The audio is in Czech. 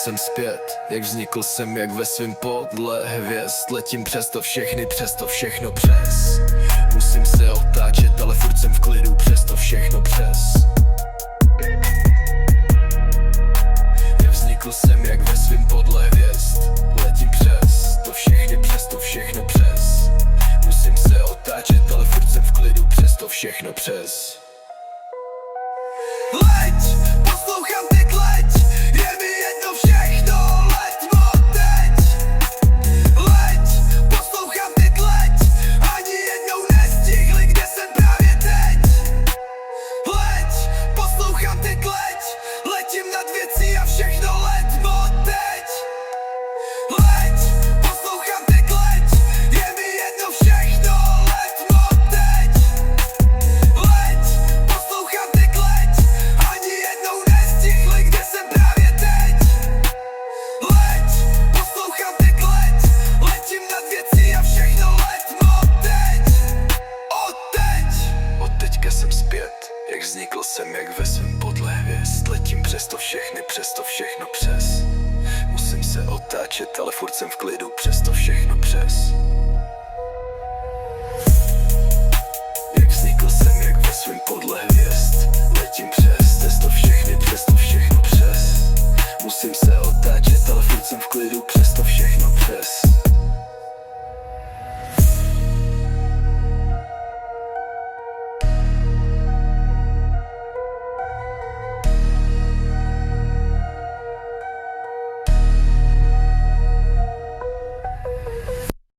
jsem zpět, jak vznikl jsem, jak ve svým podle hvězd. Letím přesto všechno přes. Musím se otáčet, ale furt jsem v klidu, přesto všechno přes. Jak vznikl jsem, jak ve svým podle hvězd. Letím přesto všechno přes. Musím se otáčet, ale furt jsem v klidu, přesto všechno přes. Leď, poslouchám teď leď, je mi jedno všechno, leďmo teď. Leď, poslouchám teď leď, ani jednou nestihli, kde jsem právě teď. Leď, poslouchám teď leď, letím nad věcí a všechno leďmo teď. Leď, poslouchám teď leď, je mi jedno všechno, leďmo teď. Leď, poslouchám teď leď, ani jednou nestihli, kde jsem právě teď. Leď, poslouchám teď leď, letím nad věcí a všechno leďmo teď. Od teďka jsem zpět, jak vznikl jsem, jak ve svém podle hvězd. Letím přesto všechno přes. Musím se otáčet, ale furt jsem v klidu, přesto všechno přes.